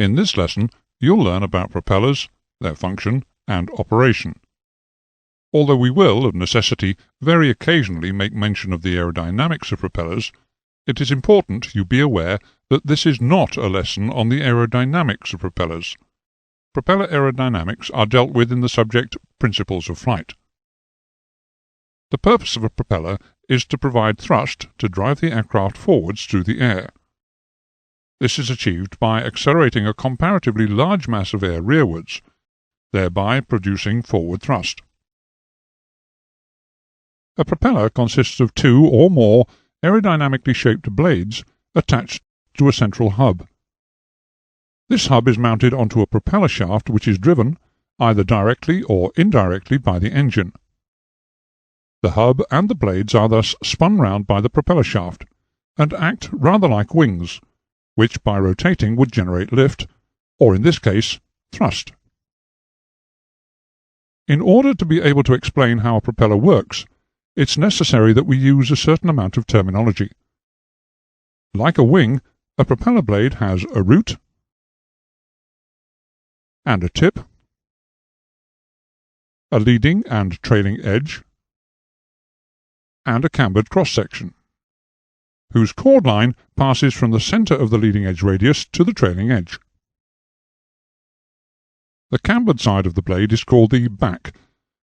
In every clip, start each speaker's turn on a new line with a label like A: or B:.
A: In this lesson, you'll learn about propellers, their function and operation. Although we will, of necessity, very occasionally make mention of the aerodynamics of propellers, it is important you be aware that this is not a lesson on the aerodynamics of propellers. Propeller aerodynamics are dealt with in the subject Principles of Flight. The purpose of a propeller is to provide thrust to drive the aircraft forwards through the air. This is achieved by accelerating a comparatively large mass of air rearwards, thereby producing forward thrust. A propeller consists of two or more aerodynamically shaped blades attached to a central hub. This hub is mounted onto a propeller shaft which is driven, either directly or indirectly, by the engine. The hub and the blades are thus spun round by the propeller shaft, and act rather like wings, which by rotating would generate lift, or in this case, thrust. In order to be able to explain how a propeller works, it's necessary that we use a certain amount of terminology. Like a wing, a propeller blade has a root and a tip, a leading and trailing edge, and a cambered cross-section, whose chord line passes from the center of the leading edge radius to the trailing edge. The cambered side of the blade is called the back,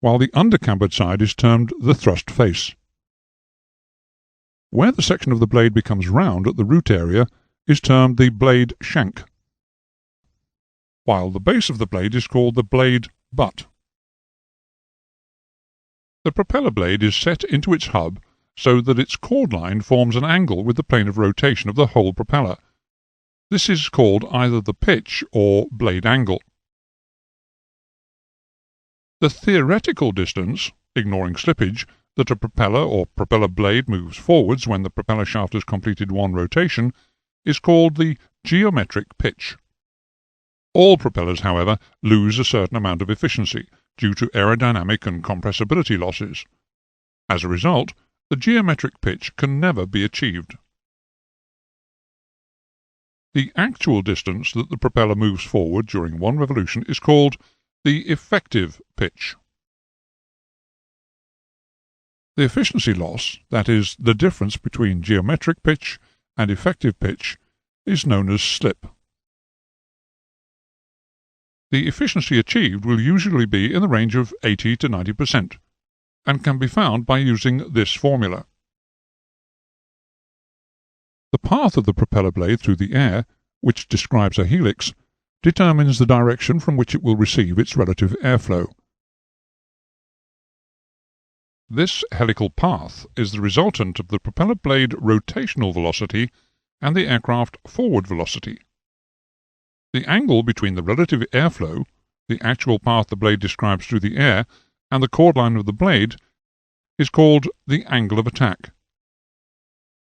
A: while the undercambered side is termed the thrust face. Where the section of the blade becomes round at the root area is termed the blade shank, while the base of the blade is called the blade butt. The propeller blade is set into its hub so that its chord line forms an angle with the plane of rotation of the whole propeller. This is called either the pitch or blade angle. The theoretical distance, ignoring slippage, that a propeller or propeller blade moves forwards when the propeller shaft has completed one rotation is called the geometric pitch. All propellers, however, lose a certain amount of efficiency due to aerodynamic and compressibility losses. As a result, the geometric pitch can never be achieved. The actual distance that the propeller moves forward during one revolution is called the effective pitch. The efficiency loss, that is, the difference between geometric pitch and effective pitch, is known as slip. The efficiency achieved will usually be in the range of 80 to 90%, and can be found by using this formula. The path of the propeller blade through the air, which describes a helix, determines the direction from which it will receive its relative airflow. This helical path is the resultant of the propeller blade rotational velocity and the aircraft forward velocity. The angle between the relative airflow, the actual path the blade describes through the air, and the chord line of the blade is called the angle of attack.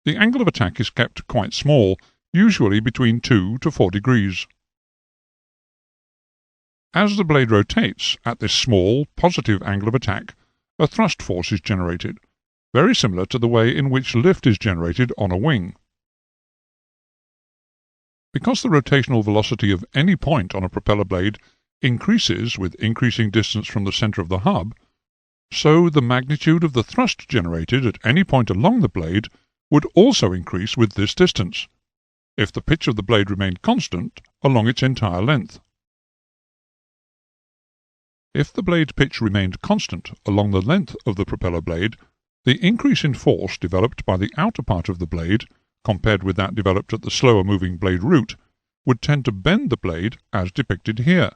A: The angle of attack is kept quite small, usually between 2 to 4 degrees. As the blade rotates at this small, positive angle of attack, a thrust force is generated, very similar to the way in which lift is generated on a wing. Because the rotational velocity of any point on a propeller blade increases with increasing distance from the center of the hub, so the magnitude of the thrust generated at any point along the blade would also increase with this distance, if the pitch of the blade remained constant along its entire length. If the blade pitch remained constant along the length of the propeller blade, the increase in force developed by the outer part of the blade, compared with that developed at the slower moving blade root, would tend to bend the blade as depicted here.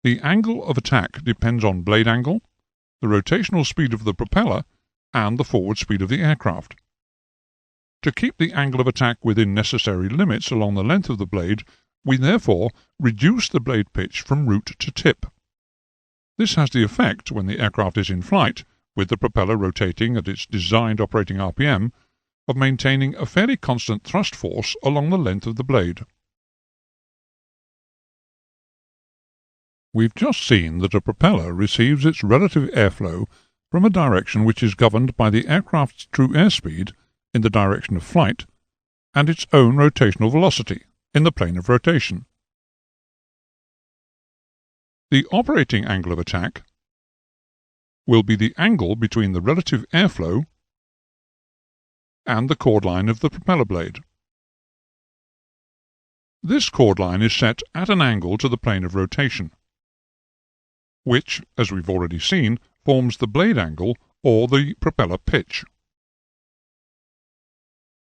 A: The angle of attack depends on blade angle, the rotational speed of the propeller, and the forward speed of the aircraft. To keep the angle of attack within necessary limits along the length of the blade, we therefore reduce the blade pitch from root to tip. This has the effect, when the aircraft is in flight, with the propeller rotating at its designed operating RPM, of maintaining a fairly constant thrust force along the length of the blade. We've just seen that a propeller receives its relative airflow from a direction which is governed by the aircraft's true airspeed in the direction of flight, and its own rotational velocity in the plane of rotation. The operating angle of attack will be the angle between the relative airflow and the chord line of the propeller blade. This chord line is set at an angle to the plane of rotation, which, as we've already seen, forms the blade angle or the propeller pitch.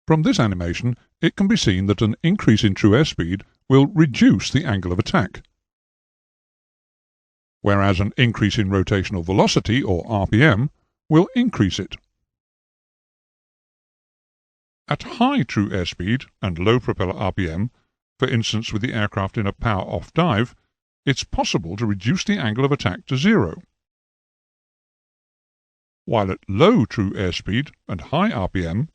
A: From this animation, it can be seen that an increase in true airspeed will reduce the angle of attack, whereas an increase in rotational velocity, or RPM, will increase it. At high true airspeed and low propeller RPM, for instance with the aircraft in a power-off dive, it's possible to reduce the angle of attack to 0. While at low true airspeed and high RPM,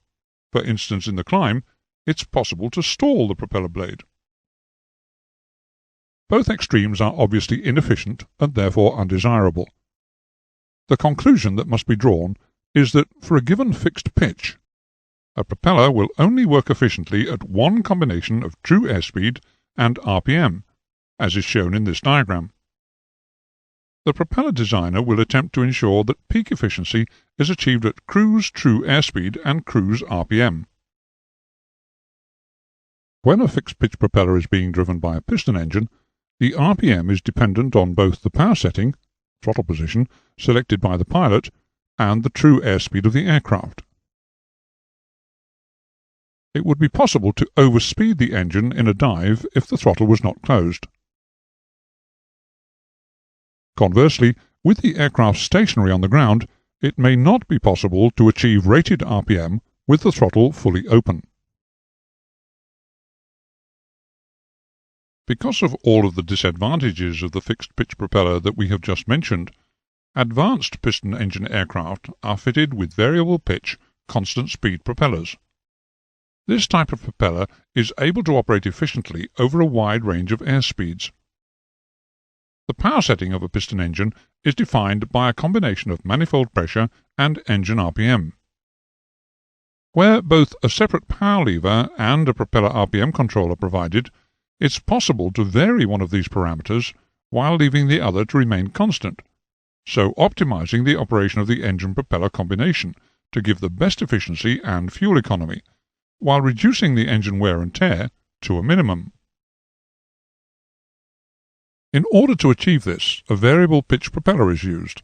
A: for instance in the climb, it's possible to stall the propeller blade. Both extremes are obviously inefficient and therefore undesirable. The conclusion that must be drawn is that for a given fixed pitch, a propeller will only work efficiently at one combination of true airspeed and RPM, as is shown in this diagram. The propeller designer will attempt to ensure that peak efficiency is achieved at cruise true airspeed and cruise RPM. When a fixed-pitch propeller is being driven by a piston engine, the RPM is dependent on both the power setting, throttle position, selected by the pilot, and the true airspeed of the aircraft. It would be possible to overspeed the engine in a dive if the throttle was not closed. Conversely, with the aircraft stationary on the ground, it may not be possible to achieve rated RPM with the throttle fully open. Because of all of the disadvantages of the fixed-pitch propeller that we have just mentioned, advanced piston engine aircraft are fitted with variable pitch, constant speed propellers. This type of propeller is able to operate efficiently over a wide range of airspeeds. The power setting of a piston engine is defined by a combination of manifold pressure and engine RPM. Where both a separate power lever and a propeller RPM control are provided, it's possible to vary one of these parameters while leaving the other to remain constant, so optimizing the operation of the engine-propeller combination to give the best efficiency and fuel economy, while reducing the engine wear and tear to a minimum. In order to achieve this, a variable pitch propeller is used.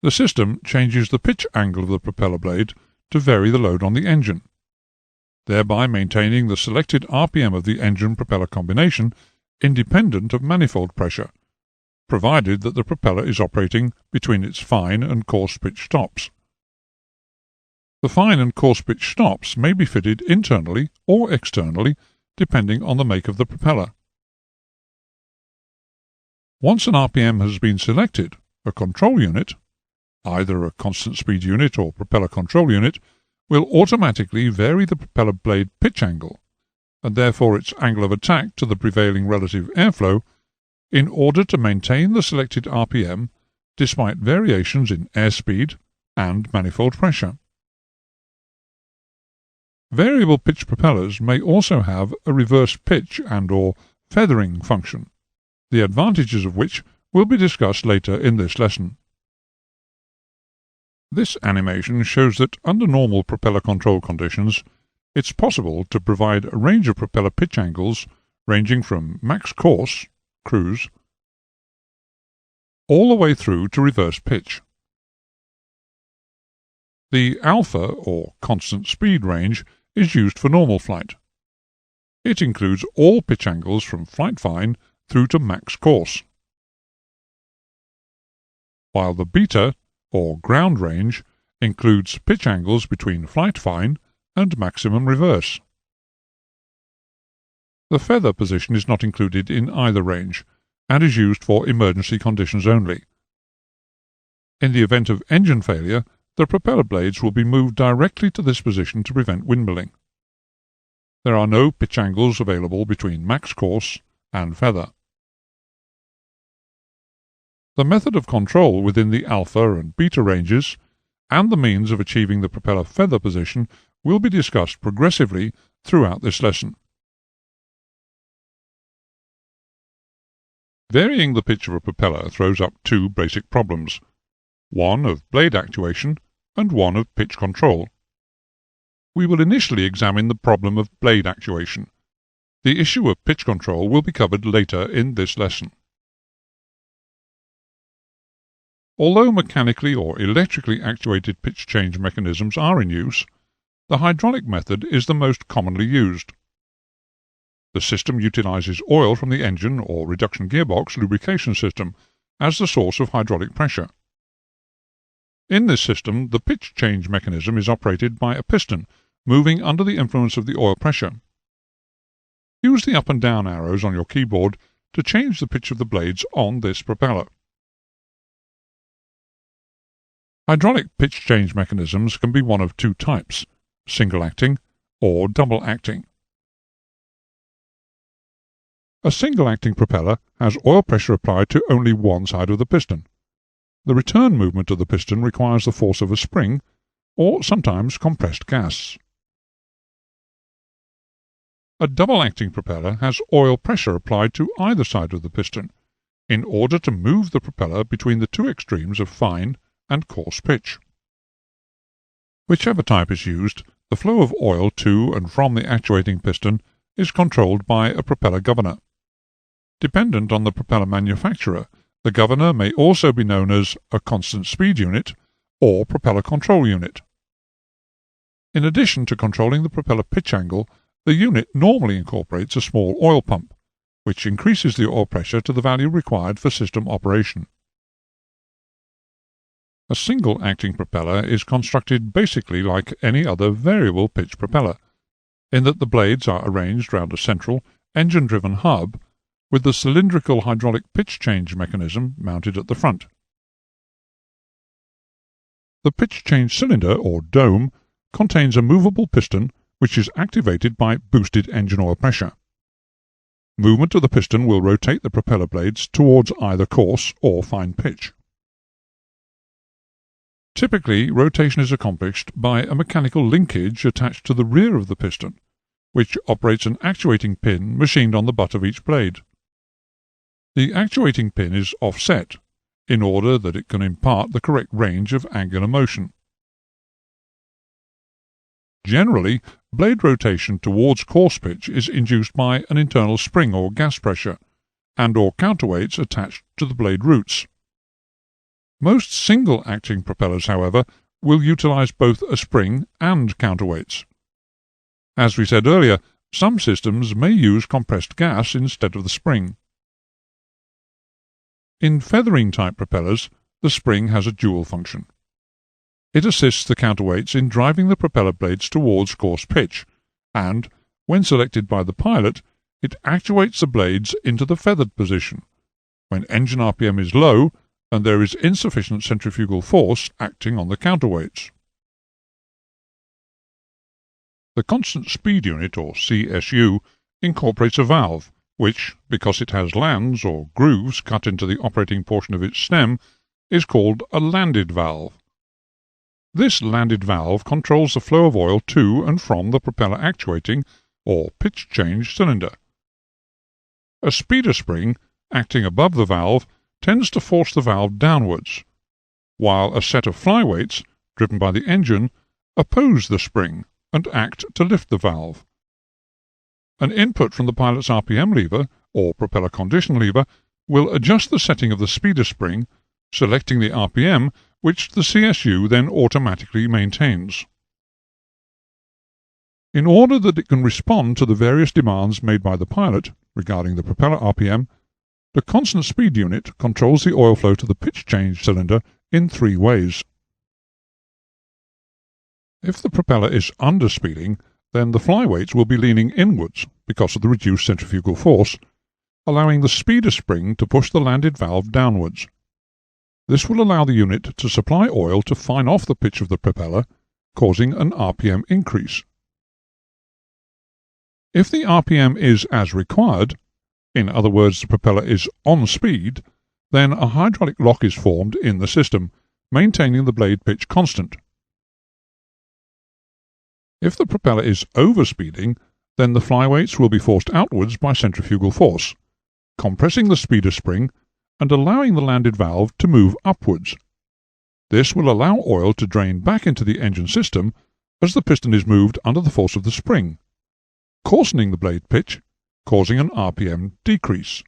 A: The system changes the pitch angle of the propeller blade to vary the load on the engine, thereby maintaining the selected RPM of the engine-propeller combination independent of manifold pressure, provided that the propeller is operating between its fine and coarse pitch stops. The fine and coarse pitch stops may be fitted internally or externally, depending on the make of the propeller. Once an RPM has been selected, a control unit, either a constant speed unit or propeller control unit, will automatically vary the propeller blade pitch angle, and therefore its angle of attack to the prevailing relative airflow, in order to maintain the selected RPM despite variations in airspeed and manifold pressure. Variable pitch propellers may also have a reverse pitch and/or feathering function, the advantages of which will be discussed later in this lesson. This animation shows that under normal propeller control conditions, it's possible to provide a range of propeller pitch angles ranging from max course, cruise, all the way through to reverse pitch. The alpha, or constant speed range, is used for normal flight. It includes all pitch angles from flight fine through to max course, while the beta, or ground range, includes pitch angles between flight fine and maximum reverse. The feather position is not included in either range, and is used for emergency conditions only. In the event of engine failure, the propeller blades will be moved directly to this position to prevent windmilling. There are no pitch angles available between max course and feather. The method of control within the alpha and beta ranges, and the means of achieving the propeller feather position, will be discussed progressively throughout this lesson. Varying the pitch of a propeller throws up two basic problems, one of blade actuation and one of pitch control. We will initially examine the problem of blade actuation. The issue of pitch control will be covered later in this lesson. Although mechanically or electrically actuated pitch change mechanisms are in use, the hydraulic method is the most commonly used. The system utilizes oil from the engine or reduction gearbox lubrication system as the source of hydraulic pressure. In this system, the pitch change mechanism is operated by a piston moving under the influence of the oil pressure. Use the up and down arrows on your keyboard to change the pitch of the blades on this propeller. Hydraulic pitch change mechanisms can be one of two types, single-acting or double-acting. A single-acting propeller has oil pressure applied to only one side of the piston. The return movement of the piston requires the force of a spring, or sometimes compressed gas. A double-acting propeller has oil pressure applied to either side of the piston, in order to move the propeller between the two extremes of fine and coarse pitch. Whichever type is used, the flow of oil to and from the actuating piston is controlled by a propeller governor. Dependent on the propeller manufacturer, the governor may also be known as a constant speed unit or propeller control unit. In addition to controlling the propeller pitch angle, the unit normally incorporates a small oil pump, which increases the oil pressure to the value required for system operation. A single-acting propeller is constructed basically like any other variable pitch propeller, in that the blades are arranged round a central, engine-driven hub with the cylindrical hydraulic pitch change mechanism mounted at the front. The pitch change cylinder, or dome, contains a movable piston which is activated by boosted engine oil pressure. Movement of the piston will rotate the propeller blades towards either coarse or fine pitch. Typically, rotation is accomplished by a mechanical linkage attached to the rear of the piston, which operates an actuating pin machined on the butt of each blade. The actuating pin is offset, in order that it can impart the correct range of angular motion. Generally, blade rotation towards coarse pitch is induced by an internal spring or gas pressure, and or counterweights attached to the blade roots. Most single-acting propellers, however, will utilize both a spring and counterweights. As we said earlier, some systems may use compressed gas instead of the spring. In feathering-type propellers, the spring has a dual function. It assists the counterweights in driving the propeller blades towards coarse pitch, and, when selected by the pilot, it actuates the blades into the feathered position, when engine RPM is low and there is insufficient centrifugal force acting on the counterweights. The constant speed unit, or CSU, incorporates a valve, which, because it has lands or grooves cut into the operating portion of its stem, is called a landed valve. This landed valve controls the flow of oil to and from the propeller actuating, or pitch change cylinder. A speeder spring, acting above the valve, tends to force the valve downwards, while a set of flyweights, driven by the engine, oppose the spring and act to lift the valve. An input from the pilot's RPM lever, or propeller condition lever, will adjust the setting of the speeder spring, selecting the RPM, which the CSU then automatically maintains. In order that it can respond to the various demands made by the pilot regarding the propeller RPM, the constant speed unit controls the oil flow to the pitch change cylinder in three ways. If the propeller is underspeeding, then the flyweights will be leaning inwards because of the reduced centrifugal force, allowing the speeder spring to push the landed valve downwards. This will allow the unit to supply oil to fine off the pitch of the propeller, causing an RPM increase. If the RPM is as required, in other words the propeller is on speed, then a hydraulic lock is formed in the system, maintaining the blade pitch constant. If the propeller is overspeeding, Then the flyweights will be forced outwards by centrifugal force, compressing the speeder spring and allowing the landed valve to move upwards. This will allow oil to drain back into the engine system as the piston is moved under the force of the spring, coarsening the blade pitch, causing an RPM decrease.